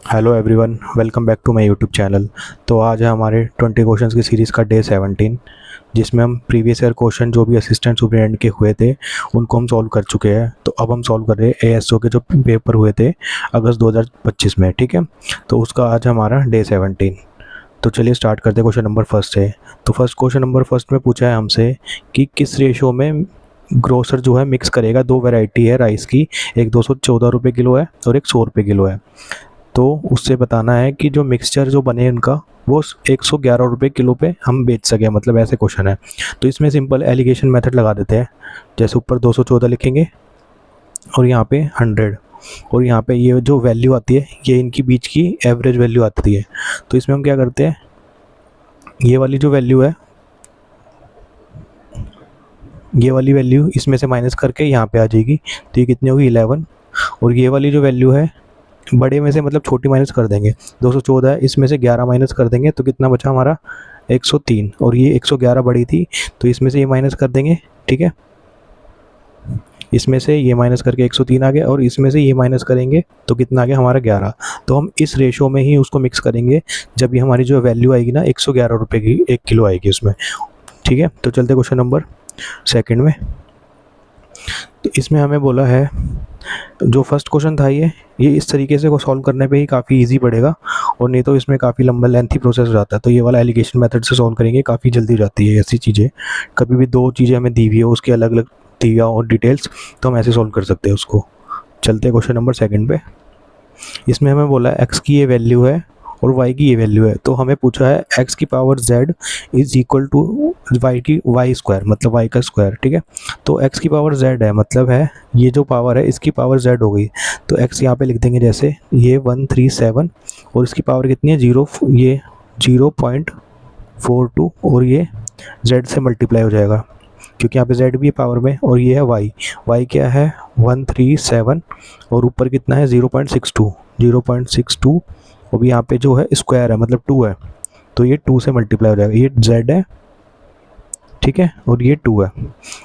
Hello everyone, welcome back to my YouTube channel. तो आज है हमारे 20 क्वेश्चंस की सीरीज़ का डे 17, जिसमें हम प्रीवियस ईयर क्वेश्चन जो भी असिस्टेंट सुपरिटेंडेंट के हुए थे उनको हम सॉल्व कर चुके हैं। तो अब हम सॉल्व कर रहे हैं एएसओ के जो पेपर हुए थे अगस्त 2025 में। ठीक है, तो उसका आज हमारा डे 17। तो चलिए स्टार्ट करते हैं क्वेश्चन नंबर फर्स्ट से। तो फर्स्ट क्वेश्चन नंबर फर्स्ट में पूछा है हमसे कि किस रेशो में ग्रोसर जो है मिक्स करेगा। दो वैरायटी है राइस की, एक 214 रुपये किलो है और एक 100 रुपये किलो है। तो उससे बताना है कि जो मिक्सचर जो बने उनका वो 111 रुपये किलो पे हम बेच सकें, मतलब ऐसे क्वेश्चन है। तो इसमें सिंपल एलिगेशन मेथड लगा देते हैं। जैसे ऊपर 214 लिखेंगे और यहाँ पे 100, और यहाँ पे ये जो वैल्यू आती है ये इनकी बीच की एवरेज वैल्यू आती है। तो इसमें हम क्या करते हैं, ये वाली जो वैल्यू है, ये वाली वैल्यू इसमें से माइनस करके यहाँ पे आ जाएगी। तो ये कितनी होगी 11, और ये वाली जो वैल्यू है बड़े में से मतलब छोटी माइनस कर देंगे। 214 है, इसमें से 11 माइनस कर देंगे तो कितना बचा हमारा 103, और ये 111 बड़ी थी तो इसमें से ये माइनस कर देंगे। ठीक है, इसमें से ये माइनस करके 103 आ गया, और इसमें से ये माइनस करेंगे तो कितना आ गया हमारा 11। तो हम इस रेशो में ही उसको मिक्स करेंगे जब ये हमारी जो वैल्यू आएगी ना 111 रुपये की 1 किलो आएगी उसमें। ठीक है, तो चलते क्वेश्चन नंबर सेकंड में। तो इसमें हमें बोला है, जो फर्स्ट क्वेश्चन था ये इस तरीके से को सॉल्व करने पे ही काफ़ी इजी पड़ेगा, और नहीं तो इसमें काफ़ी लंबा लेंथी प्रोसेस हो जाता है। तो ये वाला एलिगेशन मेथड से सॉल्व करेंगे, काफ़ी जल्दी हो जाती है ऐसी चीज़ें। कभी भी दो चीज़ें हमें दी हुई है उसकी अलग अलग दी हुई और डिटेल्स, तो हम ऐसे सॉल्व कर सकते हैं उसको। चलते हैं क्वेश्चन नंबर सेकंड पे। इसमें हमें बोला है एक्स की ये वैल्यू है और y की ये वैल्यू है। तो हमें पूछा है x की power z is equal to y की y स्क्वायर, मतलब y का स्क्वायर। ठीक है, तो x की पावर z है, मतलब है ये जो पावर है इसकी पावर z हो गई। तो x यहाँ पे लिख देंगे, जैसे ये 137 और इसकी पावर कितनी है 0, ये 0.42, और ये z से मल्टीप्लाई हो जाएगा क्योंकि यहाँ पे z भी है पावर में, और ये है y क्या है 137, और ऊपर कितना है 0.62, और भी यहाँ पे जो है स्क्वायर है मतलब 2 है, तो ये 2 से मल्टीप्लाई हो जाएगा। ये z है, ठीक है, और ये 2 है।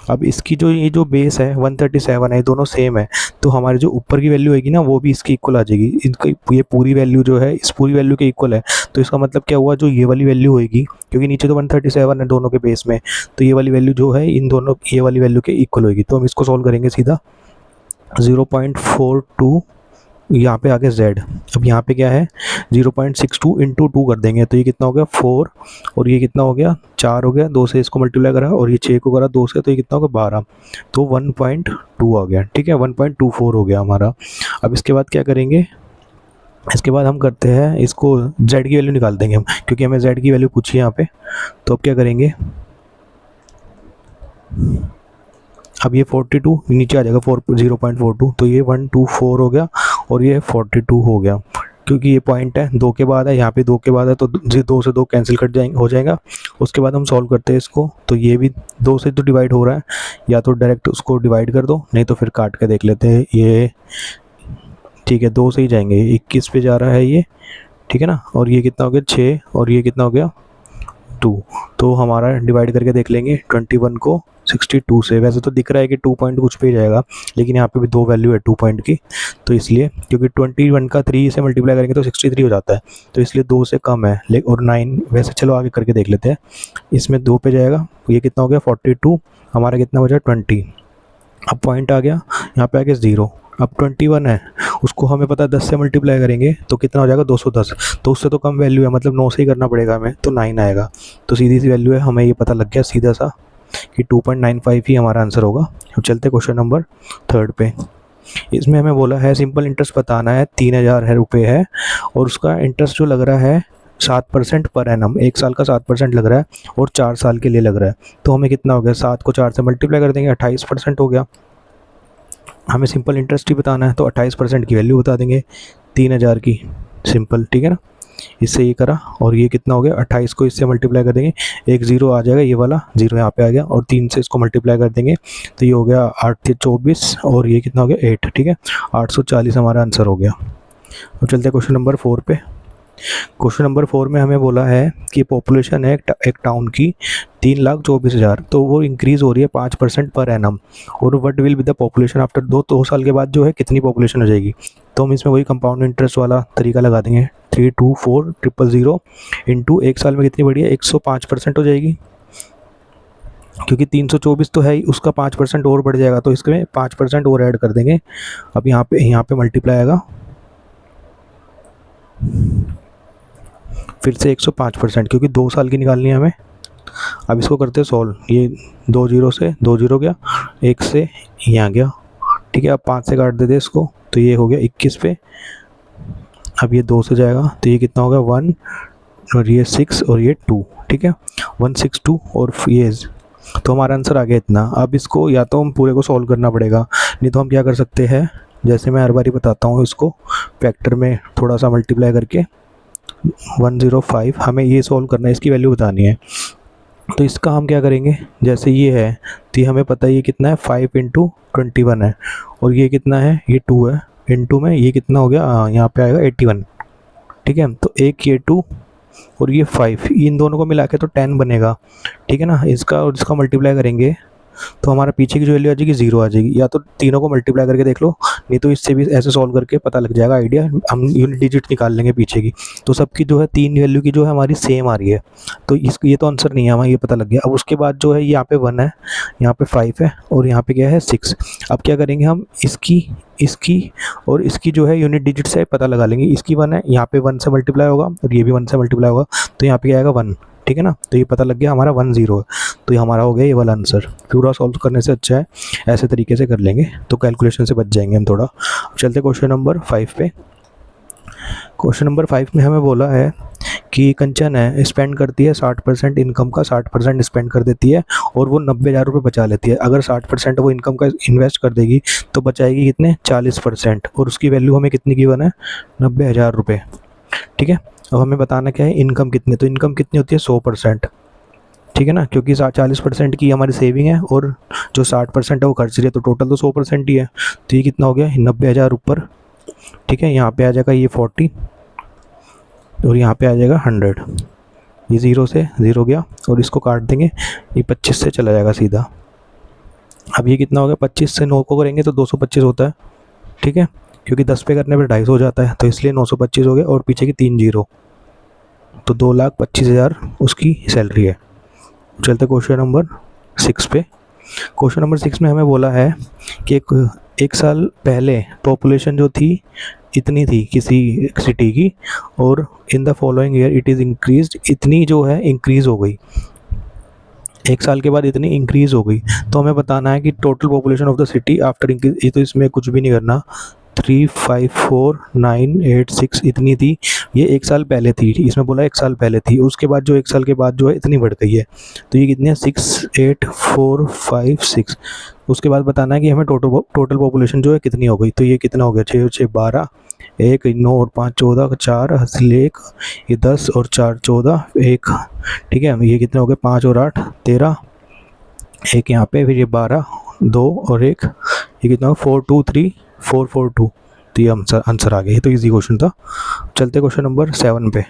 अब इसकी जो ये जो बेस है 137 है, दोनों सेम है, तो हमारी जो ऊपर की वैल्यू होगी ना वो भी इसकी इक्वल आ जाएगी। इनकी ये पूरी वैल्यू जो है इस पूरी वैल्यू के इक्वल है। तो इसका मतलब क्या हुआ, जो ये वाली वैल्यू होगी, क्योंकि नीचे तो 137 है दोनों के बेस में, तो ये वाली वैल्यू जो है इन दोनों ये वाली वैल्यू के इक्वल होगी। तो हम इसको सॉल्व करेंगे सीधा 0.42 यहाँ पे आगे z। अब यहाँ पे क्या है 0.62 इंटू 2 कर देंगे, तो ये कितना हो गया 4, और ये कितना हो गया 4 हो गया, 2 से इसको मल्टीप्लाई करा, और ये 6 को करा 2 से, तो ये कितना हो गया 12, तो 1.2 आ गया। ठीक है, 1.24 हो गया हमारा। अब इसके बाद क्या करेंगे, इसके बाद हम करते हैं इसको z की वैल्यू निकाल देंगे हम, क्योंकि हमें z की वैल्यू पूछी है यहाँ पे। तो अब क्या करेंगे, अब ये 42 नीचे आ जाएगा 0.42, तो ये 124 हो गया, और ये 42 हो गया। क्योंकि ये पॉइंट है 2 के बाद है, यहाँ पे 2 के बाद है, तो 2 से 2 कैंसिल कट जाएंगे, हो जाएगा। उसके बाद हम सॉल्व करते हैं इसको, तो ये भी 2 से तो डिवाइड हो रहा है, या तो डायरेक्ट उसको डिवाइड कर दो, नहीं तो फिर काट के देख लेते हैं ये। ठीक है, 2 से ही जाएंगे, 21 पे जा रहा है ये, ठीक है ना, और ये कितना हो गया 6, और ये कितना हो गया 2। तो हमारा डिवाइड करके देख लेंगे 21 को 62 से। वैसे तो दिख रहा है कि 2 पॉइंट कुछ पे जाएगा, लेकिन यहाँ पे भी 2 वैल्यू है 2 पॉइंट की, तो इसलिए क्योंकि 21 का 3 से मल्टीप्लाई करेंगे तो 63 हो जाता है, तो इसलिए 2 से कम है। और 9 वैसे, चलो आगे करके देख लेते हैं। इसमें 2 पे जाएगा, ये कितना हो गया 42, हमारा कितना बचा 20। अब पॉइंट आ गया यहाँ पे आ गया 0। अब 21 है, उसको हमें पता है 10 से मल्टीप्लाई करेंगे तो कितना हो जाएगा 210, तो उससे तो कम वैल्यू है, मतलब 9 से ही करना पड़ेगा हमें, तो 9 आएगा। तो सीधी सी वैल्यू है, हमें ये पता लग गया सीधा सा कि 2.95 ही हमारा आंसर होगा। अब चलते क्वेश्चन नंबर थर्ड पे। इसमें हमें बोला है सिंपल इंटरेस्ट बताना है, 3000 रुपये है, और उसका इंटरेस्ट जो लग रहा है 7% पर एनम, 1 साल का 7% लग रहा है, और 4 साल के लिए लग रहा है। तो हमें कितना हो गया, 7 को 4 से मल्टीप्लाई कर देंगे, 28% हो गया। हमें सिंपल इंटरेस्ट ही बताना है, तो 28% की वैल्यू बता देंगे 3000 की, सिंपल। ठीक है ना, इससे ये करा, और ये कितना हो गया 28 को इससे मल्टीप्लाई कर देंगे, एक 0 आ जाएगा, ये वाला 0 यहाँ पे आ गया, और 3 से इसको मल्टीप्लाई कर देंगे तो ये हो गया 8 से 24, और ये कितना हो गया 8। ठीक है, 840 हमारा आंसर हो गया। अब चलते हैं क्वेश्चन नंबर 4 पे। क्वेश्चन नंबर 4 में हमें बोला है कि पॉपुलेशन है एक टाउन की 3,24,000, तो वो इंक्रीज़ हो रही है 5% पर एनम, और what will be the population after 2 साल के बाद जो है कितनी पॉपुलेशन हो जाएगी। तो हम इसमें वही कंपाउंड इंटरेस्ट वाला तरीका लगा देंगे, 324,000 इंटू 1 साल में कितनी बढ़ी है, 105% हो जाएगी, क्योंकि 324 तो है ही, उसका 5% और बढ़ जाएगा, तो इसमें 5% और ऐड कर देंगे। अब यहाँ पे मल्टीप्लाई आएगा फिर से 105%, क्योंकि 2 साल की निकालनी है हमें। अब इसको करते हैं सॉल्व, ये 2 जीरो से 2 जीरो गया, 1 से यहाँ गया, ठीक है। अब 5 से काट देते इसको, तो ये हो गया 21 पे। अब ये 2 से जाएगा, तो ये कितना होगा 1 और ये 6 और ये 2, ठीक है, 162 और ये, तो हमारा आंसर आ गया इतना। अब इसको या तो हम पूरे को सॉल्व करना पड़ेगा, नहीं तो हम क्या कर सकते हैं, जैसे मैं हर बारी बताता हूँ, इसको फैक्टर में थोड़ा सा मल्टीप्लाई करके 105 हमें ये सॉल्व करना है, इसकी वैल्यू बतानी है। तो इसका हम क्या करेंगे, जैसे ये है तो ये हमें पता है ये कितना है, 5 इंटू 21 है, और ये कितना है, ये 2 है, इंटू में ये कितना हो गया, यहाँ पे आएगा 81, ठीक है। तो एक ये 2 और ये 5, इन दोनों को मिला के तो 10 बनेगा, ठीक है ना। इसका और इसका मल्टीप्लाई करेंगे तो हमारा पीछे की जो वैल्यू आ जाएगी 0 आ जाएगी, या तो तीनों को मल्टीप्लाई करके देख लो, नहीं तो इससे भी ऐसे सॉल्व करके पता लग जाएगा आइडिया, हम यूनिट डिजिट निकाल लेंगे पीछे की। तो सबकी जो है 3 वैल्यू की जो है हमारी सेम आ रही है, तो इसको ये तो आंसर नहीं है हमें, ये पता लग गया। अब उसके बाद जो है यहाँ पे 1 है, यहाँ पे 5 है, और यहाँ पे क्या है 6। अब क्या करेंगे हम, इसकी और इसकी जो है यूनिट डिजिट से पता लगा लेंगे। इसकी 1 है, यहाँ पे 1 से मल्टीप्लाई होगा, और ये भी 1 से मल्टीप्लाई होगा, तो यहाँ पे क्या आएगा 1, ठीक है ना। तो ये पता लग गया हमारा 1 0 है, तो ये हमारा हो गया ये वाला आंसर। पूरा सॉल्व करने से अच्छा है ऐसे तरीके से कर लेंगे, तो कैलकुलेशन से बच जाएंगे हम थोड़ा। अब चलते क्वेश्चन नंबर 5 पे। क्वेश्चन नंबर 5 में हमें बोला है कि कंचन है, स्पेंड करती है 60% इनकम का, 60% स्पेंड कर देती है, और वो 90,000 रुपये बचा लेती है। अगर 60% वो इनकम का इन्वेस्ट कर देगी तो बचाएगी कितने, 40%, और उसकी वैल्यू हमें कितनी गिवन है, 90,000 रुपये, ठीक है। अब हमें बताना क्या है, इनकम कितनी, तो इनकम कितनी होती है 100%, ठीक है ना, क्योंकि 40% की हमारी सेविंग है और जो 60% है वो खर्च रही है, तो टोटल तो 100% ही है। तो ये कितना हो गया 90,000 ऊपर, ठीक है। यहाँ पे आ जाएगा ये 40 और यहाँ पे आ जाएगा 100, ये 0 से 0 गया, और इसको काट देंगे, ये 25 से चला जाएगा सीधा। अब ये कितना हो गया, 25 से 9 को करेंगे तो 225 होता है, ठीक है, क्योंकि 10 पे करने पर 250 हो जाता है, तो इसलिए 925 हो गया, और पीछे की 3 जीरो, तो 2,25,000 उसकी सैलरी है। चलते क्वेश्चन नंबर 6 पे। क्वेश्चन नंबर 6 में हमें बोला है कि एक साल पहले पॉपुलेशन जो थी इतनी थी किसी सिटी की, और in the following year it is increased, इतनी जो है इंक्रीज़ हो गई, 1 साल के बाद इतनी इंक्रीज़ हो गई। तो हमें बताना है कि total population of the city after increase, ये तो इसमें कुछ भी नहीं करना, 354,986 इतनी थी, ये 1 साल पहले थी, इसमें बोला 1 साल पहले थी, उसके बाद जो 1 साल के बाद जो है इतनी बढ़ गई है, तो ये कितनी है 68,456। उसके बाद बताना है कि हमें टोटल पॉपुलेशन जो है कितनी हो गई, तो ये कितना हो गया, 6 6 12, 1 9 और 5 14, 4 हासिल 1, ये 10 और 4 14, 1, ठीक है। ये कितने हो गए, 5 और 8 13, एक यहाँ पे, फिर ये 12 2 और 1, ये कितना हो 4 2 3 4 4 2, तो ये आंसर आ गया। ये तो इजी क्वेश्चन था। चलते क्वेश्चन नंबर 7 पे।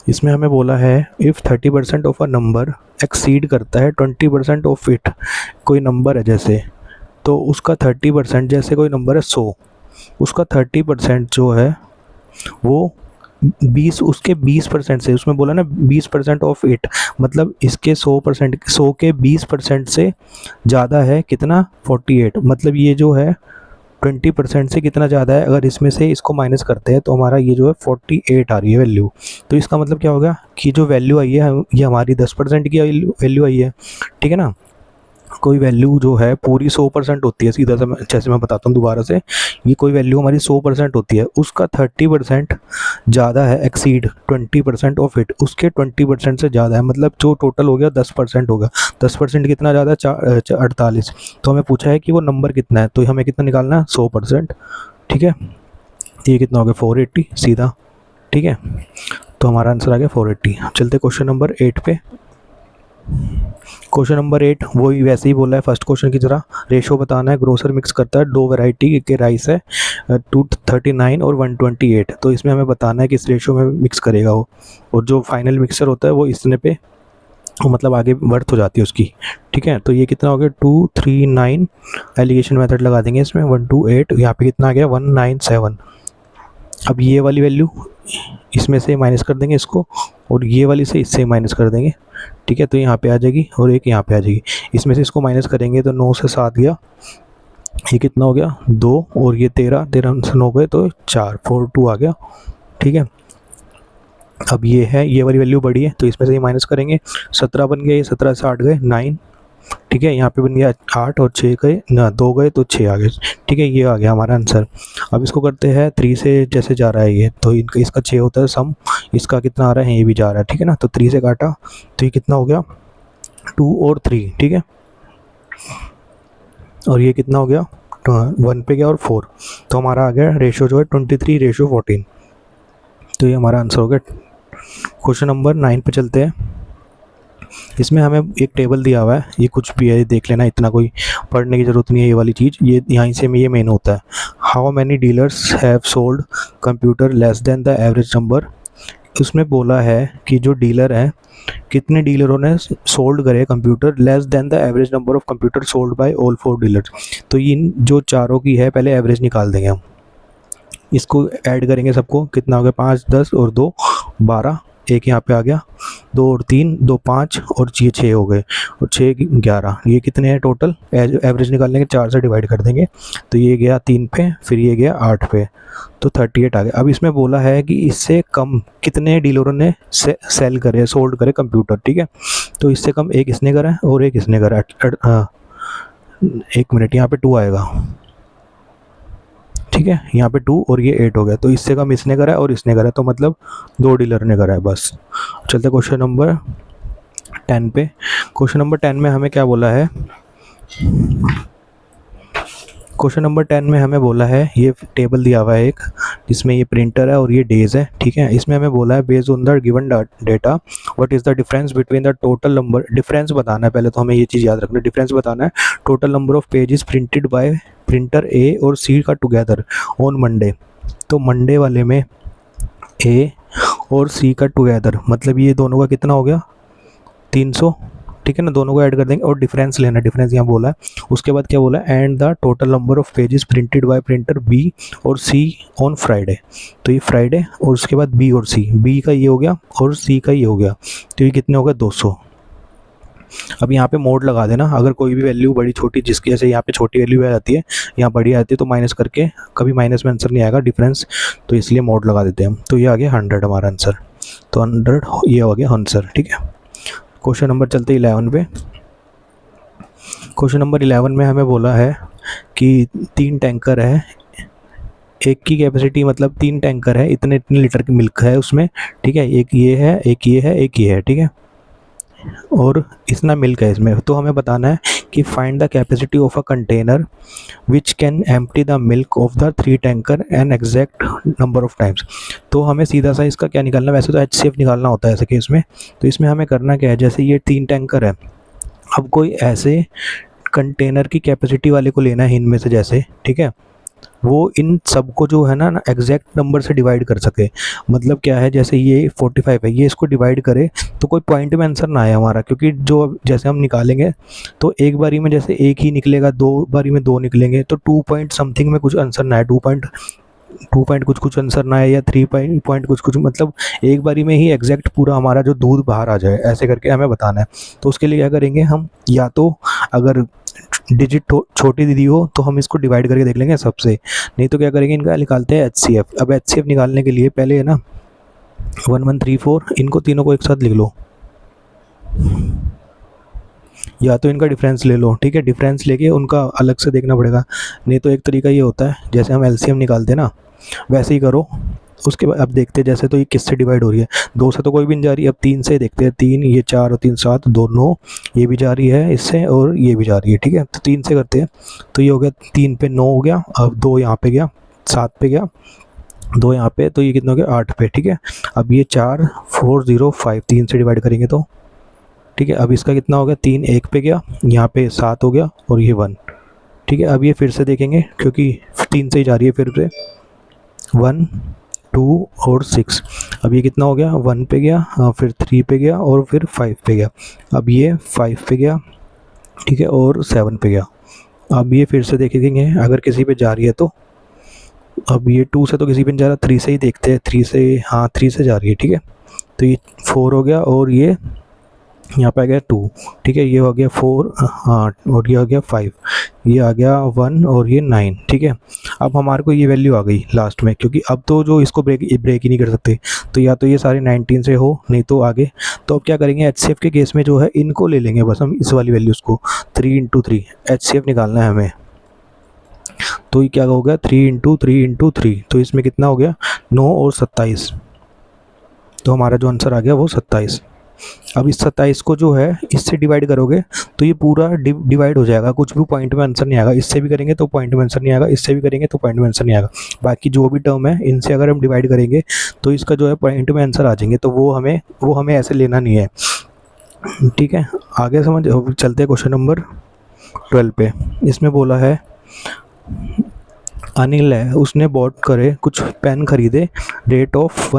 इसमें हमें बोला है if 30% of a number exceed करता है 20% ऑफ इट, कोई नंबर है जैसे, तो उसका 30%, जैसे कोई नंबर है 100, उसका 30% जो है वो 20, उसके 20% से, उसमें बोला ना 20% ऑफ इट, मतलब इसके 100%, 100 के 20% से ज़्यादा है कितना, 48, मतलब ये जो है 20% से कितना ज़्यादा है, अगर इसमें से इसको माइनस करते हैं तो हमारा ये जो है 48 आ रही है वैल्यू। तो इसका मतलब क्या होगा कि जो वैल्यू आई है ये हमारी 10% की वैल्यू आई है, ठीक है ना। कोई वैल्यू जो है पूरी 100% होती है, सीधा सा जैसे मैं बताता हूँ दोबारा से, ये कोई वैल्यू हमारी 100% होती है, उसका 30% ज़्यादा है, एक्सीड 20% ऑफ इट, उसके 20% से ज़्यादा है, मतलब जो टोटल हो गया 10% होगा, 10% कितना ज़्यादा है, 48। तो हमें पूछा है कि वो नंबर कितना है, तो हमें कितना निकालना है 100%, ठीक है। ये कितना हो गया 480 सीधा, ठीक है, तो हमारा आंसर आ गया 480। चलते क्वेश्चन नंबर 8 पे। क्वेश्चन नंबर 8 वही वैसे ही बोला है फर्स्ट क्वेश्चन की तरह, रेशो बताना है, ग्रोसर मिक्स करता है 2 वैरायटी के राइस है, 239 और 128, तो इसमें हमें बताना है कि इस रेशो में मिक्स करेगा वो, और जो फाइनल मिक्सचर होता है वो इतने पे मतलब आगे बर्थ हो जाती है उसकी, ठीक है। तो ये कितना हो गया 239, एलिगेशन मेथड लगा देंगे इसमें 128, यहाँ पे कितना आ गया 197। अब ये वाली वैल्यू इसमें से माइनस कर देंगे इसको, और ये वाली से इससे माइनस कर देंगे, ठीक है। तो यहाँ पे आ जाएगी और एक यहाँ पे आ जाएगी, इसमें से इसको माइनस करेंगे तो 9 से 7 गया, ये कितना हो गया 2, और ये 13, 13 से 9 गए तो 4, 42 आ गया, ठीक है। अब ये है, ये वाली वैल्यू बड़ी है तो इसमें से ये माइनस करेंगे, 17 बन गया, ये 17 से 8 गए 9, ठीक है। यहाँ पे बन गया 8 और 6 गए ना, 2 गए तो 6 आ गए, ठीक है। ये आ गया हमारा आंसर। अब इसको करते हैं 3 से जैसे जा रहा है ये, तो इनका इसका 6 होता है सम, इसका कितना आ रहा है ये भी जा रहा है, ठीक है ना। तो 3 से काटा तो ये कितना हो गया 2 और 3, ठीक है। और ये कितना हो गया 1 पे गया और 4, तो हमारा आ गया रेशो जो है 23:14। तो ये हमारा आंसर हो गया। क्वेश्चन नंबर 9 पे चलते हैं। इसमें हमें एक टेबल दिया हुआ है, ये कुछ भी है देख लेना, इतना कोई पढ़ने की ज़रूरत नहीं है। ये वाली चीज़ ये यहीं से ये मेन होता है। How many dealers have sold computer less than the average number. उसमें बोला है कि जो डीलर हैं, कितने डीलरों ने सोल्ड करे computer less than the average number of computer sold by all 4 dealers. तो इन जो चारों की है पहले एवरेज निकाल देंगे हम, इसको ऐड करेंगे सबको, कितना हो गया 5, 10 और 2 12, एक यहाँ पे आ गया 2 और 3 2 5 और ये 6 हो गए, और 6 11, ये कितने हैं टोटल। एवरेज निकालने के 4 से डिवाइड कर देंगे, तो ये गया 3 पे, फिर ये गया 8 पे, तो 38 आ गया। अब इसमें बोला है कि इससे कम कितने डीलरों ने सेल करे, सोल्ड करे कंप्यूटर, ठीक है। तो इससे कम एक इसने करा है और एक इसने करा है, 1 मिनट, यहाँ पे 2 आएगा, ठीक है। यहाँ पे 2 और ये 8 हो गया, तो इससे कम इसने करा है और इसने करा है, तो मतलब 2 डीलर ने करा है बस। चलते क्वेश्चन नंबर 10 पे। क्वेश्चन नंबर 10 में हमें क्या बोला है, क्वेश्चन नंबर 10 में हमें बोला है, ये टेबल दिया हुआ है एक, जिसमें ये प्रिंटर है और ये डेज है, ठीक है। इसमें हमें बोला है based on the given data what is the difference between the total number, difference बताना है पहले, तो हमें ये चीज़ याद रखना है, डिफरेंस बताना है total number of pages printed by printer A और सी का टुगेदर ऑन मंडे। तो मंडे वाले में ए और सी का टुगेदर, मतलब ये दोनों का कितना हो गया 300, ठीक है ना। दोनों को ऐड कर देंगे और डिफरेंस लेना, डिफरेंस यहाँ बोला है। उसके बाद क्या बोला है, and the total number of pages printed by printer B और सी ऑन फ्राइडे। तो ये फ्राइडे और उसके बाद बी और सी, बी का ये हो गया और सी का ये हो गया, तो ये कितने हो गए 200। अब यहाँ पे मोड लगा देना, अगर कोई भी वैल्यू बड़ी छोटी, जिसकी जैसे यहाँ पे छोटी वैल्यू आ जाती है, यहाँ बड़ी आती है, तो माइनस करके कभी माइनस में आंसर नहीं आएगा डिफरेंस, तो इसलिए मोड लगा देते हैं हम। तो ये आ गया 100 हमारा आंसर, तो 100 ये हो गया आंसर, ठीक है। क्वेश्चन नंबर चलते 11 पे। क्वेश्चन नंबर 11 में हमें बोला है कि 3 टैंकर है, एक की कैपेसिटी मतलब 3 टैंकर है, इतने इतने लीटर की मिल्क है उसमें, ठीक है। एक ये है, एक ये है, एक ये है, ठीक है, और इतना मिल्क है इसमें। तो हमें बताना है कि find the capacity of a container which can empty the milk of the 3 tanker an exact number of times. तो हमें सीधा सा इसका क्या निकालना है, वैसे तो HCF निकालना होता है ऐसे केस में। तो इसमें हमें करना क्या है, जैसे ये 3 टैंकर है, अब कोई ऐसे कंटेनर की कैपेसिटी वाले को लेना है इनमें से, जैसे, ठीक है, वो इन सबको जो है ना एग्जैक्ट नंबर से डिवाइड कर सके। मतलब क्या है, जैसे ये 45 है, ये इसको डिवाइड करे तो कोई पॉइंट में आंसर ना आए हमारा, क्योंकि जो जैसे हम निकालेंगे तो एक बारी में जैसे एक ही निकलेगा, 2 बारी में 2 निकलेंगे, तो 2 पॉइंट समथिंग में कुछ आंसर ना आए, 2 पॉइंट कुछ आंसर ना आए, या 3 पॉइंट कुछ, मतलब एक बारी में ही एग्जैक्ट पूरा हमारा जो दूध बाहर आ जाए, ऐसे करके हमें बताना है। तो उसके लिए क्या करेंगे हम, या तो अगर डिजिट छोटी दीदी हो तो हम इसको डिवाइड करके देख लेंगे सबसे, नहीं तो क्या करेंगे, इनका निकालते हैं HCF। अब HCF निकालने के लिए पहले है ना 1 1 3 4, इनको तीनों को एक साथ लिख लो, या तो इनका डिफरेंस ले लो, ठीक है। डिफरेंस लेके उनका अलग से देखना पड़ेगा, नहीं तो एक तरीका ये होता है जैसे हम LCM निकालते हैं ना, वैसे ही करो। उसके बाद अब देखते हैं, जैसे तो ये किससे डिवाइड हो रही है, 2 से तो कोई भी नहीं जा रही, अब 3 से देखते हैं, 3 ये 4 और 3 7, 2 9, ये भी जा रही है इससे और ये भी जा रही है, ठीक है। तो 3 से करते हैं, तो ये हो गया 3 पे 9 हो गया, अब 2 यहाँ पे गया, 7 पे गया, 2 यहाँ पे, तो ये कितना हो गया 8 पे, ठीक है। अब ये 4 4 0 5, 3 से डिवाइड करेंगे तो, ठीक है। अब इसका कितना हो गया, 3 1 पे गया, यहाँ पे 7 हो गया और ये 1, ठीक है। अब ये फिर से देखेंगे क्योंकि 3 से ही जा रही है, फिर से 1 2 और 6। अब ये कितना हो गया, 1 पे गया, फिर 3 पे गया और फिर 5 पे गया। अब ये 5 पे गया, ठीक है, और 7 पे गया। अब ये फिर से देखेंगे अगर किसी पे जा रही है तो। अब ये 2 से तो किसी पे नहीं जा रहा, 3 से ही देखते हैं, 3 से, हाँ 3 से जा रही है, ठीक है। तो ये 4 हो गया और ये यहाँ पे आ गया 2, ठीक है, ये हो गया 4, हाँ, और ये आ गया 5, ये आ गया 1 और ये 9, ठीक है। अब हमारे को ये वैल्यू आ गई लास्ट में, क्योंकि अब तो जो इसको ब्रेक ही नहीं कर सकते, तो या तो ये सारे 19 से हो, नहीं तो आगे। तो अब क्या करेंगे, एचसीएफ के केस में जो है इनको ले लेंगे बस हम, इस वाली वैल्यूज़ को, 3 इंटू 3 एचसीएफ निकालना है हमें। तो ये क्या हो गया, 3 इंटू 3 इंटू 3, तो इसमें कितना हो गया, 9 और 27। तो हमारा जो आंसर आ गया वो 27। अब इस 27 को जो है इससे डिवाइड करोगे तो ये पूरा डिवाइड हो जाएगा, कुछ भी पॉइंट में आंसर नहीं आएगा। इससे भी करेंगे तो पॉइंट में आंसर नहीं आएगा, इससे भी करेंगे तो पॉइंट में आंसर नहीं आएगा। बाकी जो भी टर्म है इनसे अगर हम डिवाइड करेंगे तो इसका जो है पॉइंट में आंसर आ जाएंगे। तो वो हमें ऐसे लेना नहीं है, ठीक है। आगे समझ चलते हैं क्वेश्चन नंबर 12 पे। इसमें बोला है अनिल है, उसने बॉट करे कुछ पेन खरीदे, रेट ऑफ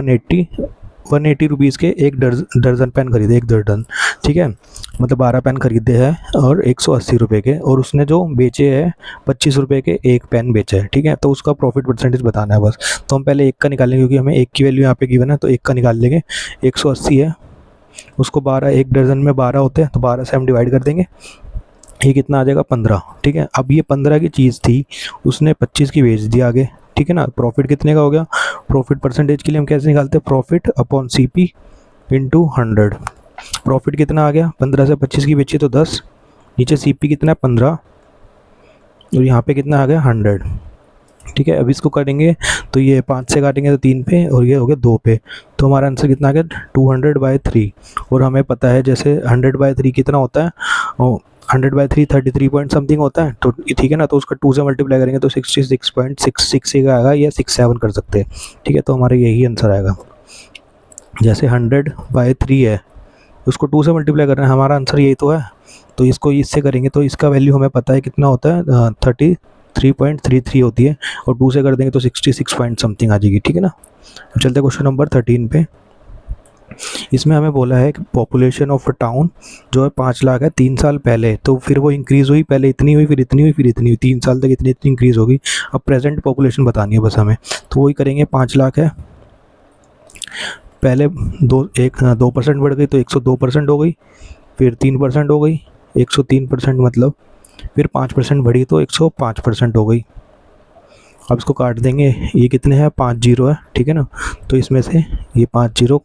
180 रुपीज़ के एक दर्जन पेन खरीदे, एक दर्जन, ठीक है, मतलब 12 पेन खरीदे हैं और 180 रुपये के, और उसने जो बेचे हैं 25 रुपये के एक पेन बेचा है, ठीक है। तो उसका प्रॉफिट परसेंटेज बताना है बस। तो हम पहले एक का निकालेंगे, क्योंकि हमें एक की वैल्यू यहाँ पे गिवन है, तो एक का निकाल लेंगे। 180 है, उसको 12, एक दर्जन में 12 होते हैं, तो 12 से हम डिवाइड कर देंगे, ये कितना आ जाएगा, 15, ठीक है। अब ये 15 की चीज़ थी, उसने 25 की बेच दी आगे, ठीक है ना। प्रॉफिट कितने का हो गया, प्रॉफिट परसेंटेज के लिए हम कैसे निकालते हैं, profit upon CP into 100। Profit कितना आ गया, 15 से 25 की बेची तो 10, नीचे सीपी कितना है 15, और यहाँ पे कितना आ गया 100, ठीक है। अब इसको काटेंगे तो ये 5 से काटेंगे तो 3 पे, और ये हो गया 2 पे। तो हमारा आंसर कितना आ गया, 200/3। और हमें पता है जैसे 100/3 कितना होता है, 100/3 33 पॉइंट समथिंग होता है, तो ठीक है ना। तो उसका 2 से मल्टीप्लाई करेंगे तो 66.66 आएगा, या 67 कर सकते हैं, ठीक है। तो हमारा यही आंसर आएगा। जैसे 100/3 है, उसको 2 से मल्टीप्लाई करना है, हमारा आंसर यही तो है। तो इसको इससे करेंगे तो इसका वैल्यू हमें पता है कितना होता है, 33.33 होती है, और 2 से कर देंगे तो 66 पॉइंट समथिंग आ जाएगी, ठीक है ना। चलते क्वेश्चन नंबर 13 पे। इसमें हमें बोला है कि पॉपुलेशन ऑफ अ टाउन जो है 5 लाख है 3 साल पहले, तो फिर वो इंक्रीज़ हुई, पहले इतनी हुई, फिर इतनी हुई, फिर इतनी हुई, 3 साल तक इतनी इतनी इंक्रीज़ होगी। अब प्रेजेंट पॉपुलेशन बतानी है बस हमें, तो वही करेंगे। 5 लाख है, पहले 2% बढ़ गई तो 102% हो गई, फिर 3% हो गई, 103% मतलब, फिर 5% बढ़ी तो 105% हो गई। अब इसको काट देंगे, ये कितने हैं, 5 जीरो है, ठीक है ना। तो इसमें से ये 5 जीरो,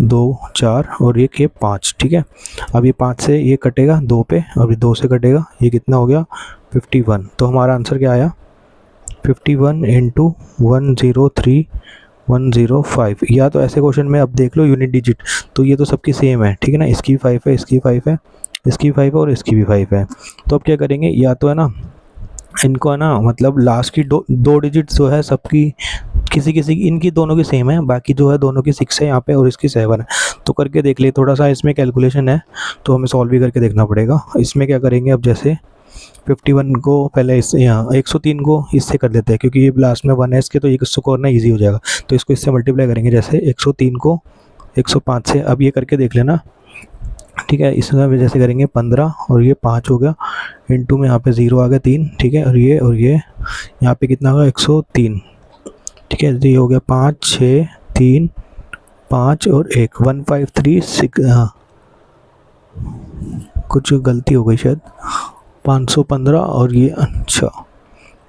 2 4 और ये के 5, ठीक है। अब ये 5 से ये कटेगा 2 पे, अब ये 2 से कटेगा, ये कितना हो गया 51। तो हमारा आंसर क्या आया, 51 इंटू 103,105। या तो ऐसे क्वेश्चन में अब देख लो यूनिट डिजिट, तो ये तो सबकी सेम है, ठीक है ना। इसकी 5 है, इसकी 5 है, इसकी 5 है और इसकी भी 5 है। तो अब क्या करेंगे, या तो है ना इनको है ना, मतलब लास्ट की दो डिजिट जो है सबकी, किसी किसी की, इनकी दोनों की सेम है, बाकी जो है दोनों की 6 है यहाँ पे और इसकी 7 है। तो करके देख ले, थोड़ा सा इसमें कैलकुलेशन है तो हमें सॉल्व भी करके देखना पड़ेगा। इसमें क्या करेंगे, अब जैसे 51 को पहले इससे, यहाँ 103 को इससे कर देते हैं, क्योंकि ये लास्ट में 1 है इसके, तो ये किसको करना ईजी हो जाएगा। तो इसको इससे मल्टीप्लाई करेंगे, जैसे 103 को 105 से, अब ये करके देख लेना, ठीक है। इसमें जैसे करेंगे 15 और ये 5 हो गया, इंटू में यहाँ पे 0 आ गया 3, ठीक है। और ये यहाँ पे कितना होगा 103, ठीक है। तो ये हो गया 5 6 3 5 और 1 1536, हाँ कुछ गलती हो गई शायद, 515 और ये, अच्छा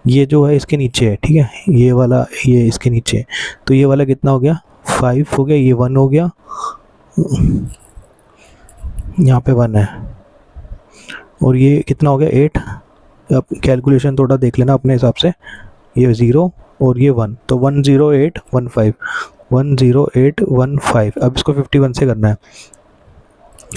ये जो है इसके नीचे है, ठीक है, ये वाला ये इसके नीचे है। तो ये वाला कितना हो गया 5 हो गया, ये 1 हो गया, यहाँ पे 1 है, और ये कितना हो गया 8। अब कैलकुलेशन थोड़ा देख लेना अपने हिसाब से, ये 0 और ये 1, तो 10815, 10815। अब इसको 51 से करना है,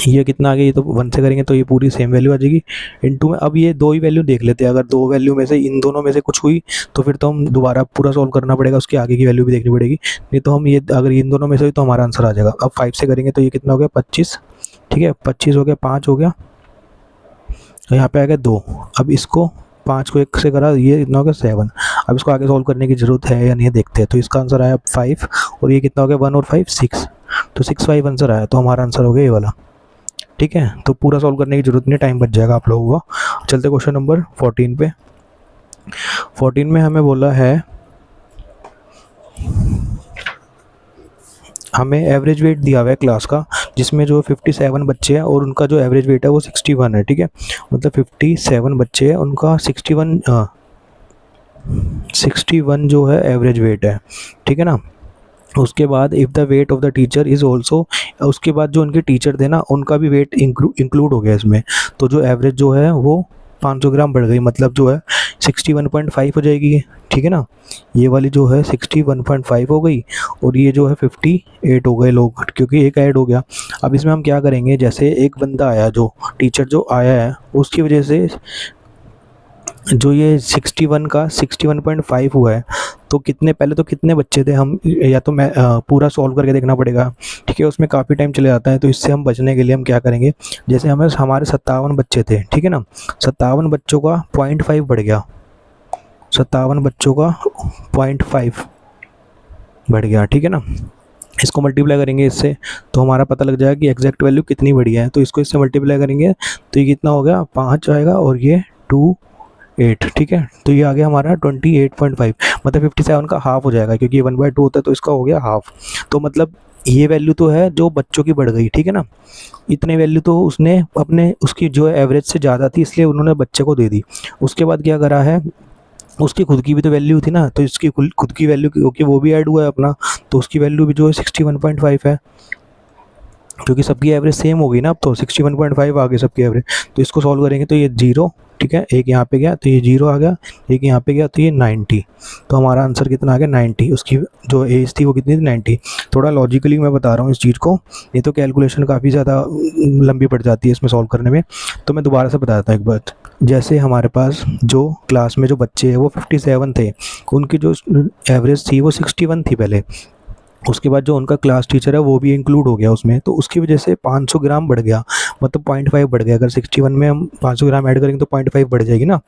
ये कितना आ गया, ये तो 1 से करेंगे तो ये पूरी सेम वैल्यू आ जाएगी, इनटू में। अब ये दो ही वैल्यू देख लेते हैं, अगर दो वैल्यू में से इन दोनों में से कुछ हुई तो फिर तो हम दोबारा पूरा सॉल्व करना पड़ेगा, उसके आगे की वैल्यू भी देखनी पड़ेगी, नहीं तो हम ये अगर इन दोनों में से हुई तो हमारा आंसर आ जाएगा। अब 5 से करेंगे तो ये कितना हो गया 25, ठीक है, 25 हो गया, 5 हो गया, यहाँ पे आ गया 2। अब इसको 5 को 1 से करा, ये कितना हो गया 7। अब इसको आगे सॉल्व करने की ज़रूरत है या नहीं देखते हैं। तो इसका आंसर आया 5 और ये कितना हो गया 1 और 5 6, तो 6 5 आंसर आया। तो हमारा आंसर हो गया ये वाला। ठीक है, तो पूरा सॉल्व करने की ज़रूरत नहीं, टाइम बच जाएगा आप लोगों का। चलते क्वेश्चन नंबर 14 पे। 14 में हमें बोला है, हमें एवरेज वेट दिया हुआ है क्लास का, जिसमें जो 57 बच्चे हैं और उनका जो एवरेज वेट है वो 61 है। ठीक है, मतलब 57 बच्चे हैं, उनका 61 जो है एवरेज वेट है। ठीक है ना। उसके बाद if the weight of the teacher is also, उसके बाद जो उनके टीचर थे ना उनका भी वेट इंक्लूड हो गया इसमें, तो जो एवरेज जो है वो 500 ग्राम बढ़ गई, मतलब जो है 61.5 हो जाएगी। ठीक है ना, ये वाली जो है 61.5 हो गई और ये जो है 58 हो गए लोग, क्योंकि एक ऐड हो गया। अब इसमें हम क्या करेंगे, जैसे एक बंदा आया, जो टीचर जो आया है उसकी वजह से जो ये 61 का 61.5 हुआ है, तो कितने, पहले तो कितने बच्चे थे हम, या तो मैं पूरा सॉल्व करके देखना पड़ेगा। ठीक है, उसमें काफ़ी टाइम चले जाता है, तो इससे हम बचने के लिए हम क्या करेंगे, जैसे हमें हमारे 57 बच्चे थे, ठीक है ना, 57 बच्चों का 0.5 बढ़ गया, 57 बच्चों का 0.5 बढ़ गया। ठीक है ना, इसको मल्टीप्लाई करेंगे इससे, तो हमारा पता लग जाएगा कि एग्जैक्ट वैल्यू कितनी बढ़ी है। तो इसको इससे मल्टीप्लाई करेंगे तो ये कितना हो गया 5 आएगा और ये 28। ठीक है, तो ये आ गया हमारा 28.5, मतलब 57 का हाफ हो जाएगा, क्योंकि 1/2 होता है तो इसका हो गया हाफ। तो मतलब ये वैल्यू तो है जो बच्चों की बढ़ गई। ठीक है ना, इतने वैल्यू तो उसने अपने, उसकी जो एवरेज से ज़्यादा थी इसलिए उन्होंने बच्चे को दे दी। उसके बाद क्या करा है, उसकी खुद की भी तो वैल्यू थी ना, तो इसकी खुद की वैल्यू, क्योंकि वो भी ऐड हुआ है अपना, तो उसकी वैल्यू भी जो है 61.5 है, क्योंकि सबकी एवरेज सेम होगी ना। अब तो 61.5 आ गई सबकी एवरेज, तो इसको सॉल्व करेंगे तो ये 0, ठीक है, एक यहाँ पे गया तो ये 0 आ गया, एक यहाँ पे गया तो ये 90। तो हमारा आंसर कितना आ गया 90, उसकी जो एज थी वो कितनी थी 90। थोड़ा लॉजिकली मैं बता रहा हूँ इस चीज़ को, ये तो कैलकुलेशन काफ़ी ज़्यादा लंबी पड़ जाती है इसमें सॉल्व करने में। तो मैं दोबारा से बता देता हूँ एक बात, जैसे हमारे पास जो क्लास में जो बच्चे हैं वो 57 थे, उनकी जो एवरेज थी वो 61 थी पहले, उसके बाद जो उनका क्लास टीचर है वो भी इंक्लूड हो गया उसमें, तो उसकी वजह से 500 ग्राम बढ़ गया, मतलब 0.5 बढ़ गया। अगर 61 में हम 500 ग्राम ऐड करेंगे तो 0.5 बढ़ जाएगी ना।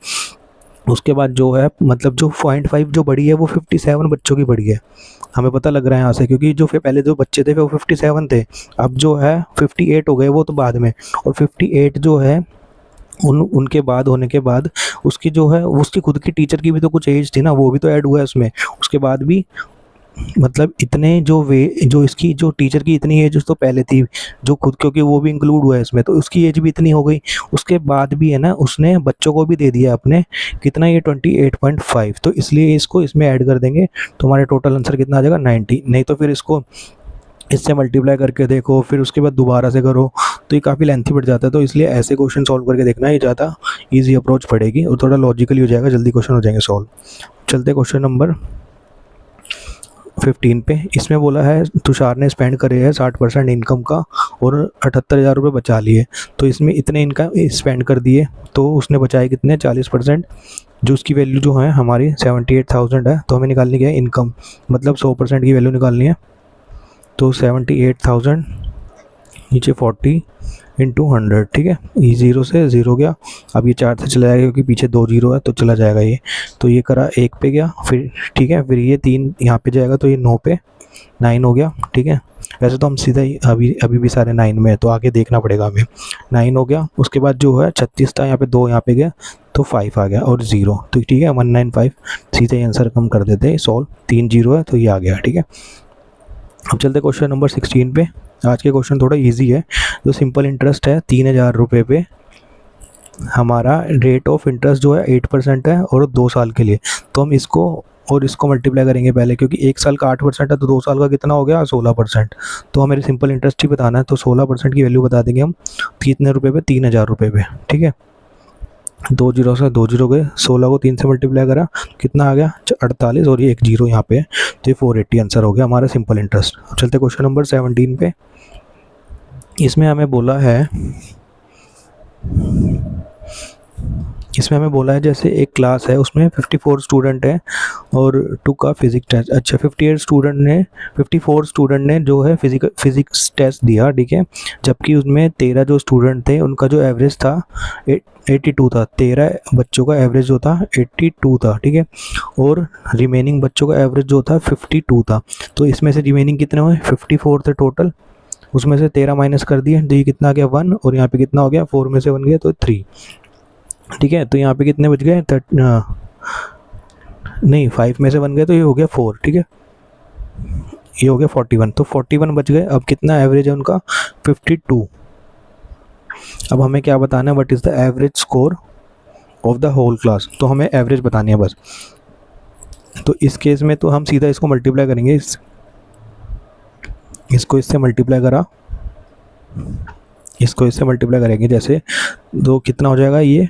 उसके बाद जो है, मतलब जो 0.5 जो बढ़ी है वो 57 बच्चों की बढ़ी है, हमें पता लग रहा है यहाँ से, क्योंकि जो पहले जो बच्चे थे वो 57 थे, अब जो है 58 हो गए, वो तो बाद में। और 58 जो है उनके बाद होने के बाद उसकी जो है, उसकी खुद की टीचर की भी तो कुछ एज थी ना, वो भी तो ऐड हुआ है उसमें। उसके बाद भी मतलब इतने जो इसकी जो टीचर की इतनी एज तो पहले थी जो खुद, क्योंकि वो भी इंक्लूड हुआ है इसमें, तो उसकी एज भी इतनी हो गई। उसके बाद भी है ना, उसने बच्चों को भी दे दिया अपने, कितना, ये 28.5, तो इसलिए इसको इसमें ऐड कर देंगे तो हमारे टोटल आंसर कितना आ जाएगा 90। नहीं तो फिर इसको इससे मल्टीप्लाई करके देखो, फिर उसके बाद दोबारा से करो, तो ये काफ़ी लेंथी बढ़ जाता है। तो इसलिए ऐसे क्वेश्चन सॉल्व करके देखना, ये ज़्यादा ईजी अप्रोच पड़ेगी और थोड़ा लॉजिकली हो जाएगा, जल्दी क्वेश्चन हो जाएंगे सॉल्व। चलते क्वेश्चन नंबर 15 पे। इसमें बोला है तुषार ने स्पेंड करे है 60% इनकम का और 78,000 रुपये बचा लिए। तो इसमें इतने इनकम स्पेंड कर दिए, तो उसने बचाए कितने 40%, जो उसकी वैल्यू जो है हमारी 78,000 है। तो हमें निकालनी क्या है इनकम, मतलब 100% की वैल्यू निकालनी है। तो 78,000 नीचे 40 इंटू 100, ठीक है, ये 0 से 0 गया। अब ये 4 से चला जाएगा क्योंकि पीछे 2 0 है तो चला जाएगा ये, तो ये करा 1 पे गया, फिर ठीक है, फिर ये 3 यहाँ पे जाएगा तो ये 9 पे 9 हो गया। ठीक है, वैसे तो हम सीधा ही अभी भी सारे 9 में है, तो आगे देखना पड़ेगा हमें। 9 हो गया, उसके बाद जो है 36 था, यहाँ पे 2 यहाँ पे गया तो 5 आ गया और 0, तो ठीक है 195, सीधे आंसर कम कर देते हैं सॉल्व। 3 0 है तो ये आ गया। ठीक है, अब चलते क्वेश्चन नंबर 16 पे। आज के क्वेश्चन थोड़ा इजी है। जो सिंपल इंटरेस्ट है 3,000 रुपये पे, हमारा रेट ऑफ इंटरेस्ट जो है 8% है और 2 साल के लिए। तो हम इसको और इसको मल्टीप्लाई करेंगे पहले, क्योंकि 1 साल का 8% है तो 2 साल का कितना हो गया 16%। तो हमें सिंपल इंटरेस्ट ही बताना है, तो 16% की वैल्यू बता देंगे हम कितने रुपये पे, 3,000 रुपये पे। ठीक है, 2 0 से 2 0 गए, 16 को 3 से मल्टीप्लाई करा कितना आ गया 48 और ये 1 0 यहाँ पे है, तो ये 480 आंसर हो गया हमारा सिंपल इंटरेस्ट। चलते क्वेश्चन नंबर 17 पे। इसमें हमें बोला है इसमें हमें बोला है जैसे एक क्लास है उसमें 54 स्टूडेंट हैं और 2 का फिजिक्स टेस्ट, अच्छा 54 स्टूडेंट ने जो है फिजिक्स टेस्ट दिया, ठीक है, जबकि उसमें 13 जो स्टूडेंट थे उनका जो एवरेज था 82 था, 13 बच्चों का एवरेज जो था 82 था, ठीक है, और रिमेनिंग बच्चों का एवरेज जो था 52 था। तो इसमें से रिमेनिंग कितने हुए, 54 थे टोटल, उसमें से 13 माइनस कर दिए तो ये कितना आ गया 1, और यहाँ पे कितना हो गया 4 में से 1 गया तो 3, ठीक है। तो यहाँ पे कितने बच गए, नहीं 5 में से 1 गए तो ये हो गया 4, ठीक है, ये हो गया 41, तो 41 बच गए। अब कितना एवरेज है उनका 52। अब हमें क्या बताना है, what is the average score of the whole class, तो हमें एवरेज बतानी है बस। तो इस केस में तो हम सीधा इसको मल्टीप्लाई करेंगे, इसको इससे मल्टीप्लाई करा, इसको इससे मल्टीप्लाई करेंगे, जैसे दो कितना हो जाएगा ये,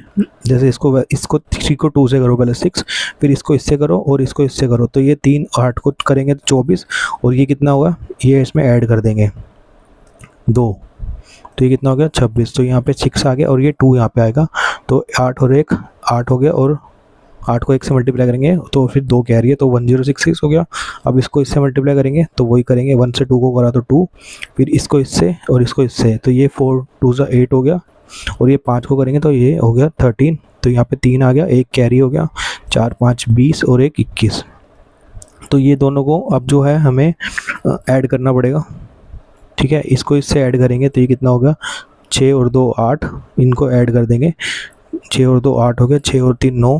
जैसे इसको 3 को 2 से करो पहले 6, फिर इसको इससे करो और इसको इससे करो, तो ये 3 8 को करेंगे तो 24, और ये कितना होगा, ये इसमें ऐड कर देंगे 2, तो ये कितना हो गया 26, तो यहाँ पे 6 आ गया और ये 2 यहाँ पे आएगा, तो 8 और 1 8 हो गया, और 8 को 1 से मल्टीप्लाई करेंगे तो फिर 2 कैरी है तो 1066 हो गया। अब इसको इससे मल्टीप्लाई करेंगे तो वही करेंगे, 1 से 2 को करा तो 2, फिर इसको इससे और इसको इससे, तो ये 4 2 ज़ा 8 हो गया, और ये 5 को करेंगे तो ये हो गया 13, तो यहाँ पे 3 आ गया, 1 कैरी हो गया, 4 5 20 और 1 21। तो ये दोनों को अब जो है हमें ऐड करना पड़ेगा, ठीक है, इसको इससे ऐड करेंगे तो ये कितना होगा 6 और 2 8, इनको ऐड कर देंगे, 6 और 2 8 हो गया, 6 और 3 9,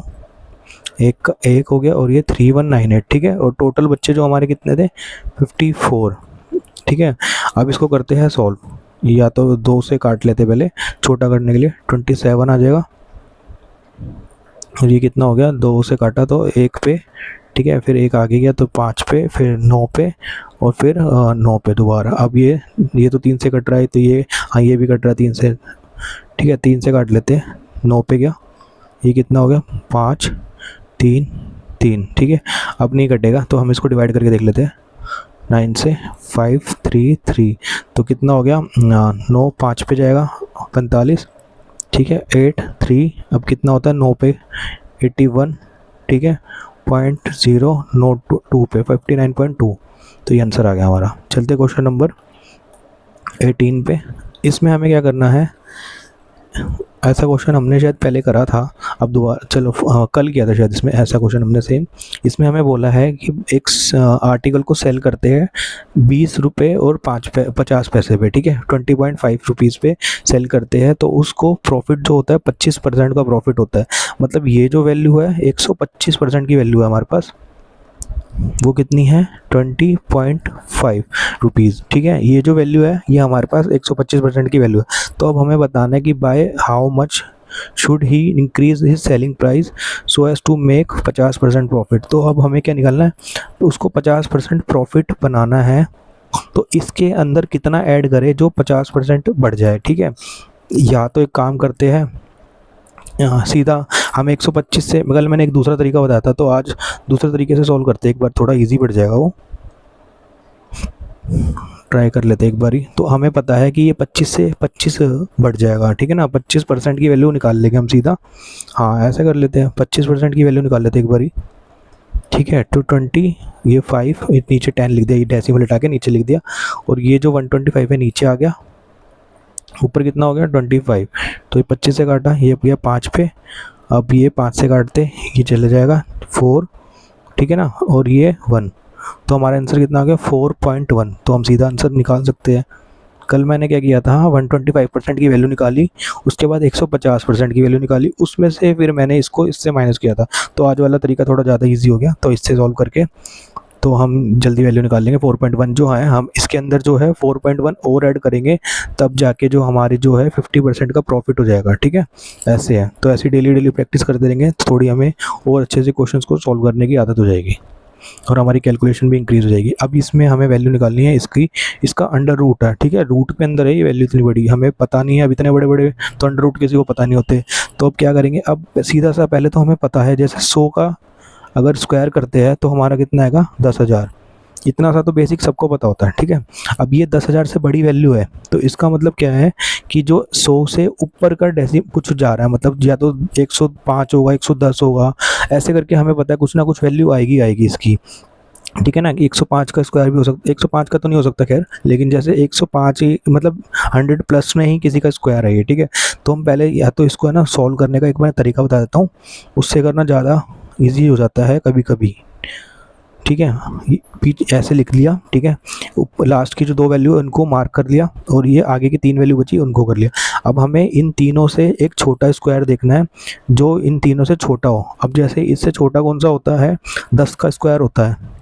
एक एक हो गया, और ये 3198, ठीक है, और टोटल बच्चे जो हमारे कितने थे 54, ठीक है। अब इसको करते हैं सॉल्व, या तो 2 से काट लेते पहले छोटा करने के लिए, 27 आ जाएगा, और ये कितना हो गया 2 से काटा तो 1 पे, ठीक है, फिर 1 आगे गया तो 5 पे, फिर 9 पे, और फिर 9 पे दोबारा। अब ये तो 3 से कट रहा है, तो ये हाँ ये भी कट रहा है 3 से, ठीक है, 3 से काट लेते हैं, 9 पे गया, ये कितना हो गया 5 3 3, ठीक है। अब नहीं कटेगा तो हम इसको डिवाइड करके देख लेते हैं, 9 से 5 3 3, तो कितना हो गया 9 5 पे जाएगा 45, ठीक है, 8 3, अब कितना होता है 9 पे 81, ठीक है, 0.0 नो 2 पे 59.2, तो ये आंसर आ गया हमारा। चलते क्वेश्चन नंबर 18 पे। इसमें हमें क्या करना है, ऐसा क्वेश्चन हमने शायद पहले करा था, अब दोबारा चलो कल किया था शायद, इसमें ऐसा क्वेश्चन हमने सेम, इसमें हमें बोला है कि एक आर्टिकल को सेल करते हैं 20 रुपये और 50 पैसे पे, ठीक है, 20.5 रुपीज़ पे सेल करते हैं, तो उसको प्रॉफिट जो होता है 25% का प्रॉफिट होता है, मतलब ये जो वैल्यू है 125% की वैल्यू है हमारे पास, वो कितनी है 20.5 रुपीज़, ठीक है, ये जो वैल्यू है ये हमारे पास 125% की वैल्यू है। तो अब हमें बताना है कि by how much should he increase his selling price so as to make 50% profit. तो अब हमें क्या निकालना है, तो उसको 50% प्रॉफिट बनाना है, तो इसके अंदर कितना ऐड करे जो 50% बढ़ जाए, ठीक है। या तो एक काम करते हैं, सीधा हम 125 से, कल मैंने एक दूसरा तरीका बताया था, तो आज दूसरे तरीके से सॉल्व करते हैं, एक बार थोड़ा इजी पड़ जाएगा, वो ट्राई कर लेते हैं एक बारी। तो हमें पता है कि ये 25 से 25 बढ़ जाएगा, ठीक है ना, 25% की वैल्यू निकाल लेंगे हम सीधा, हाँ ऐसा कर लेते हैं, 25% की वैल्यू निकाल लेते हैं एक बारी, ठीक है, 220, ये 5 नीचे 10 लिख दिया, ये डेसिमल हटा के नीचे लिख दिया, और ये जो 125 है नीचे आ गया, ऊपर कितना हो गया 25, तो ये 25 से काटा, ये गया 5 पे, अब ये 5 से काटते ये चले जाएगा 4, ठीक है ना, और ये 1, तो हमारा आंसर कितना आ गया 4.1। तो हम सीधा आंसर निकाल सकते हैं। कल मैंने क्या किया था, 125% की वैल्यू निकाली, उसके बाद 150% की वैल्यू निकाली, उसमें से फिर मैंने इसको इससे माइनस किया था, तो आज वाला तरीका थोड़ा ज़्यादा ईजी हो गया, तो इससे सॉल्व करके तो हम जल्दी वैल्यू निकाल लेंगे। 4.1 जो है, हम इसके अंदर जो है 4.1 और ऐड करेंगे, तब जाके जो हमारी जो है 50% का प्रॉफिट हो जाएगा, ठीक है, ऐसे है। तो ऐसी डेली प्रैक्टिस करते रहेंगे, थोड़ी हमें और अच्छे से क्वेश्चंस को सॉल्व करने की आदत हो जाएगी, और हमारी कैलकुलेशन भी इंक्रीज़ हो जाएगी। अब इसमें हमें वैल्यू निकालनी है इसकी, इसका अंडर रूट है, ठीक है, रूट के अंदर है ये वैल्यू, इतनी बड़ी हमें पता नहीं है, अब इतने बड़े बड़े तो अंडर रूट किसी को पता नहीं होते। तो अब क्या करेंगे, अब सीधा सा पहले तो हमें पता है, जैसे 100 का अगर स्क्वायर करते हैं तो हमारा कितना आएगा 10,000, इतना सा तो बेसिक सबको पता होता है, ठीक है। अब ये 10,000 से बड़ी वैल्यू है, तो इसका मतलब क्या है कि जो 100 से ऊपर का डेसी कुछ जा रहा है, मतलब या तो 105 होगा, 110 होगा, ऐसे करके हमें पता है कुछ ना कुछ वैल्यू आएगी आएगी इसकी, ठीक है ना। कि 105 का स्क्वायर भी हो सकता है, 105 का तो नहीं हो सकता खैर, लेकिन जैसे 105 ही मतलब 100 प्लस में ही किसी का स्क्वायर है ये, ठीक है। तो हम पहले या तो इसको है ना सॉल्व करने का एक मैं तरीका बता देता हूँ, उससे करना ज़्यादा ईजी हो जाता है कभी कभी, ठीक है। बीच ऐसे लिख लिया, ठीक है। लास्ट की जो 2 वैल्यू है उनको मार्क कर लिया, और ये आगे की 3 वैल्यू बची उनको कर लिया। अब हमें इन तीनों से एक छोटा स्क्वायर देखना है जो इन तीनों से छोटा हो। अब जैसे इससे छोटा कौन सा होता है, 10 का स्क्वायर होता है।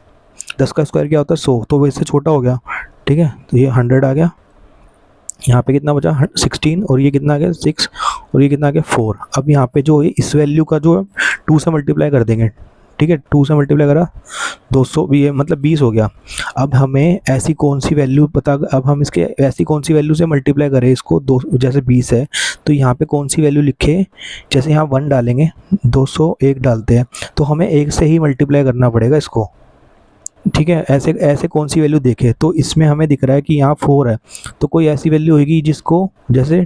10 का स्क्वायर क्या होता है, 100, तो वो इससे छोटा हो गया, ठीक है। तो ये 100 आ गया, यहाँ पे कितना बचा 16, और ये कितना आ गया 6, और ये कितना आ गया 4। अब यहाँ पे जो इस वैल्यू का जो 2 से मल्टीप्लाई कर देंगे, ठीक है। 2 से मल्टीप्लाई करा 200 भी, ये मतलब 20 हो गया। अब हमें ऐसी कौन सी वैल्यू पता, अब हम इसके ऐसी कौन सी वैल्यू से मल्टीप्लाई करें इसको, दो जैसे 20 है तो यहाँ पे कौन सी वैल्यू लिखे, जैसे यहाँ 1 डालेंगे, 201 डालते हैं, तो हमें 1 से ही मल्टीप्लाई करना पड़ेगा इसको, ठीक है। ऐसे ऐसे कौन सी वैल्यू देखे, तो इसमें हमें दिख रहा है कि यहाँ 4 है, तो कोई ऐसी वैल्यू होगी जिसको जैसे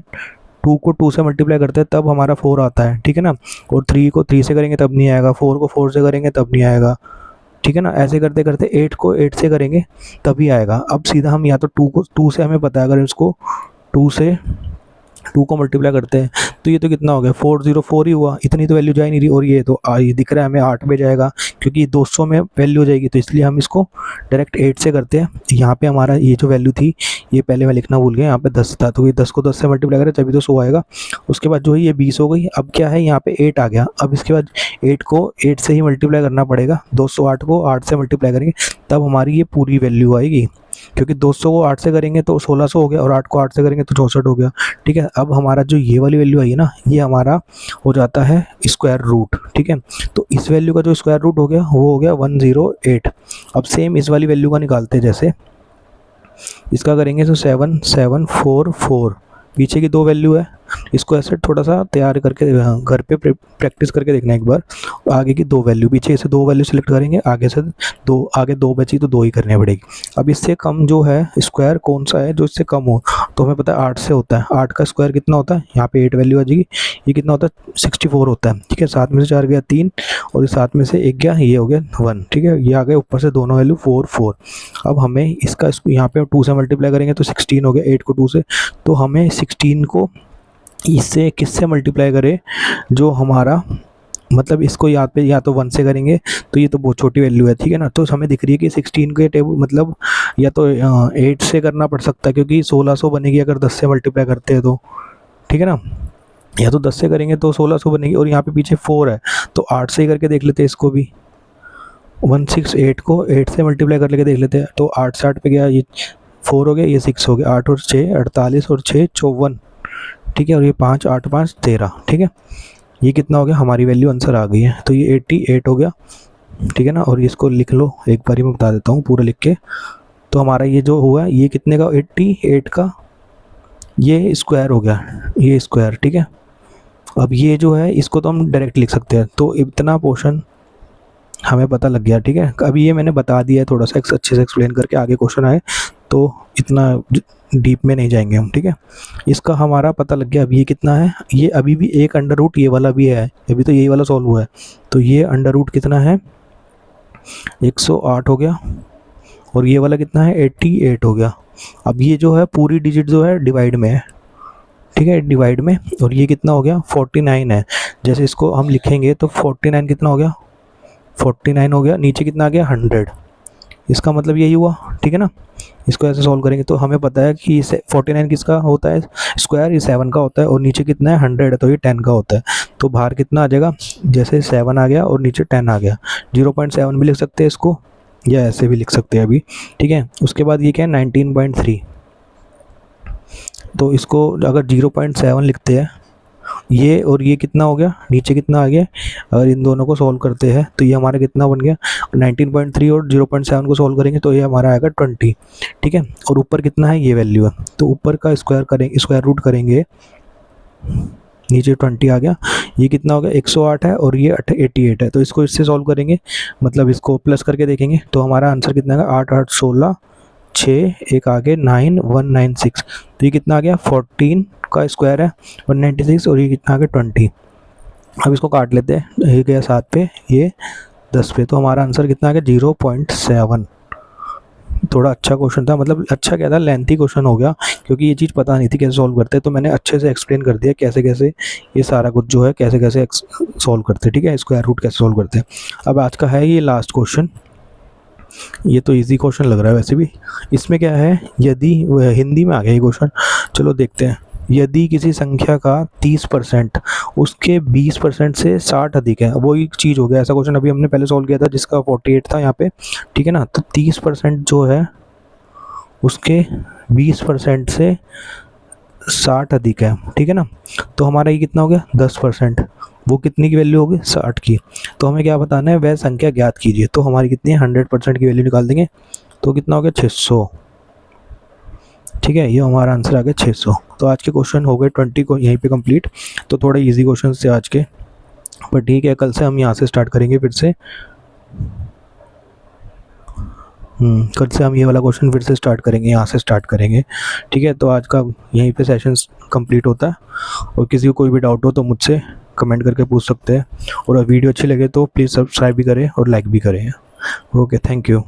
2 को 2 से मल्टीप्लाई करते हैं तब हमारा 4 आता है, ठीक है ना। और 3 को 3 से करेंगे तब नहीं आएगा, 4 को 4 से करेंगे तब नहीं आएगा, ठीक है ना। ऐसे करते करते 8 को 8 से करेंगे तभी आएगा। अब सीधा हम या तो 2 से हमें पता है, अगर इसको 2 से 2 को मल्टीप्लाई करते हैं तो ये तो कितना हो गया 404 ही हुआ, इतनी तो वैल्यू जा ही नहीं रही। और ये तो ये दिख रहा है हमें 8 पे जाएगा, क्योंकि 200 में वैल्यू हो जाएगी, तो इसलिए हम इसको डायरेक्ट 8 से करते हैं। यहाँ पे हमारा ये जो वैल्यू थी, ये पहले मैं लिखना भूल गया, यहाँ पे 10 था, तो ये 10 को 10 से मल्टीप्लाई करें तभी तो 100 आएगा। उसके बाद जो है ये 20 हो गई। अब क्या है, यहाँ पे 8 आ गया। अब इसके बाद 8 को 8 से ही मल्टीप्लाई करना पड़ेगा, 208 को 8 से मल्टीप्लाई करेंगे तब हमारी ये पूरी वैल्यू आएगी, क्योंकि 200 को 8 से करेंगे तो 1600 हो गया, और 8 को 8 से करेंगे तो 64 हो गया, ठीक है। अब हमारा जो ये वाली वैल्यू आई है ना, ये हमारा हो जाता है स्क्वायर रूट, ठीक है। तो इस वैल्यू का जो स्क्वायर रूट हो गया वो हो गया 108। अब सेम इस वाली वैल्यू का निकालते हैं, जैसे इसका करेंगे तो 7744, पीछे की 2 वैल्यू है, इसको ऐसे थोड़ा सा तैयार करके घर पे प्रैक्टिस करके देखना एक बार। आगे की 2 वैल्यू, पीछे से 2 वैल्यू सेलेक्ट करेंगे, आगे से 2, आगे 2 बची तो 2 ही करनी पड़ेगी। अब इससे कम जो है स्क्वायर कौन सा है जो इससे कम हो, तो हमें पता है 8 से होता है। 8 का स्क्वायर कितना होता है, यहाँ पे 8 वैल्यू आ जाएगी, ये कितना होता है 64 होता है, ठीक है। 7 में से 4 गया 3, और 7 में से 1 गया, ये हो गया 1, ठीक है। ये आ गया ऊपर से दोनों वैल्यू 4 4। अब हमें इसका यहाँ पे 2 से मल्टीप्लाई करेंगे तो 16 हो गया, 8 को 2 से, तो हमें 16 को इससे किससे मल्टीप्लाई करें, जो हमारा मतलब इसको यहाँ पे या तो 1 से करेंगे तो ये तो बहुत छोटी वैल्यू है, ठीक है ना। तो हमें दिख रही है कि 16 के टेबल मतलब या तो 8 से करना पड़ सकता है, क्योंकि 1600 बनेगी अगर 10 से मल्टीप्लाई करते हैं तो, ठीक है ना। या तो 10 से करेंगे तो 1600 बनेगी, और यहाँ पे पीछे 4 है तो 8 से ही करके देख लेते हैं इसको भी। 168 को 8 से मल्टीप्लाई कर लेके देख लेते हैं, तो 8 से 8 पे गया, ये 4 हो गया, ये 6 हो गया, 8 और 6 48, और 6 54, ठीक है। और ये 5 8 5 13, ठीक है। ये कितना हो गया, हमारी वैल्यू आंसर आ गई है, तो ये 88 हो गया, ठीक है ना। और इसको लिख लो, एक बार ही मैं बता देता हूँ पूरा लिख के। तो हमारा ये जो हुआ ये कितने का, 88 का ये स्क्वायर हो गया, ये स्क्वायर, ठीक है। अब ये जो है इसको तो हम डायरेक्ट लिख सकते हैं, तो इतना पोर्शन हमें पता लग गया, ठीक है। अभी ये मैंने बता दिया है थोड़ा सा अच्छे से एक्सप्लेन करके, आगे क्वेश्चन आए तो इतना डीप में नहीं जाएंगे हम, ठीक है। इसका हमारा पता लग गया। अब ये कितना है, ये अभी भी एक अंडर रूट ये वाला भी है, अभी तो यही वाला सॉल्व हुआ है, तो ये अंडर रूट कितना है 108 हो गया, और ये वाला कितना है 88 हो गया। अब ये जो है पूरी डिजिट जो है डिवाइड में है, ठीक है, डिवाइड में, और ये कितना हो गया 49 है। जैसे इसको हम लिखेंगे तो 49 कितना हो गया 49 हो गया, नीचे कितना आ गया 100, इसका मतलब यही हुआ, ठीक है ना। इसको ऐसे सॉल्व करेंगे तो हमें पता है कि 49 किसका होता है स्क्वायर, ये 7 का होता है, और नीचे कितना है 100 है तो ये 10 का होता है। तो बाहर कितना आ जाएगा, जैसे 7 आ गया और नीचे 10 आ गया, 0.7 भी लिख सकते हैं इसको, या ऐसे भी लिख सकते हैं अभी, ठीक है। उसके बाद ये क्या है 19.3, तो इसको अगर 0.7 लिखते हैं, ये और ये कितना हो गया, नीचे कितना आ गया, अगर इन दोनों को सॉल्व करते हैं तो ये हमारा कितना बन गया 19.3, और 0.7 को सॉल्व करेंगे तो ये हमारा आएगा 20, ठीक है। और ऊपर कितना है ये वैल्यू है, तो ऊपर का स्क्वायर करेंगे, स्क्वायर रूट करेंगे नीचे 20 आ गया। ये कितना हो गया 108 है और ये 88 है। तो इसको इससे सॉल्व करेंगे, मतलब इसको प्लस करके देखेंगे तो हमारा आंसर कितना है 8 8 16 6 एक आगे 9 196। तो ये कितना आ गया 14 का स्क्वायर है 196 और ये कितना आ गया 20। अब इसको काट लेते हैं, ये गया 7 पे, ये 10 पे, तो हमारा आंसर कितना आ गया 0.7। थोड़ा अच्छा क्वेश्चन था, मतलब अच्छा क्या था, लेंथी क्वेश्चन हो गया क्योंकि ये चीज़ पता नहीं थी कैसे सॉल्व करते हैं, तो मैंने अच्छे से एक्सप्लेन कर दिया कैसे कैसे ये सारा कुछ जो है कैसे कैसे सॉल्व करते हैं। ठीक है, स्क्वायर रूट कैसे सॉल्व करते हैं। अब आज का है ये लास्ट क्वेश्चन, ये तो इजी क्वेश्चन लग रहा है वैसे भी। इसमें क्या है, यदि हिंदी में आ गया ये क्वेश्चन, चलो देखते हैं। यदि किसी संख्या का 30% उसके 20% से 60 अधिक है, वही चीज़ हो गया। ऐसा क्वेश्चन अभी हमने पहले सॉल्व किया था जिसका 48 था यहाँ पे, ठीक है ना। तो 30% जो है उसके 20% से 60 अधिक है, ठीक है ना। तो हमारा ये कितना हो गया 10%, वो कितनी की वैल्यू होगी 60 की। तो हमें क्या बताना है, वह संख्या ज्ञात कीजिए। तो हमारी कितनी है 100% की वैल्यू निकाल देंगे, तो कितना हो गया 600। ठीक है, ये हमारा आंसर आ गया 600। तो आज के क्वेश्चन हो गए 20 को यहीं पे कंप्लीट। तो थोड़े इजी क्वेश्चन थे आज के, पर ठीक है, कल से हम यहाँ से स्टार्ट करेंगे फिर से। कल से हम ये वाला क्वेश्चन फिर से स्टार्ट करेंगे, यहाँ से स्टार्ट करेंगे। ठीक है, तो आज का यहीं पे सेशन कंप्लीट होता है। और किसी को कोई भी डाउट हो तो मुझसे कमेंट करके पूछ सकते हैं। और अगर वीडियो अच्छी लगे तो प्लीज़ सब्सक्राइब भी करें और लाइक भी करें। Okay, thank you.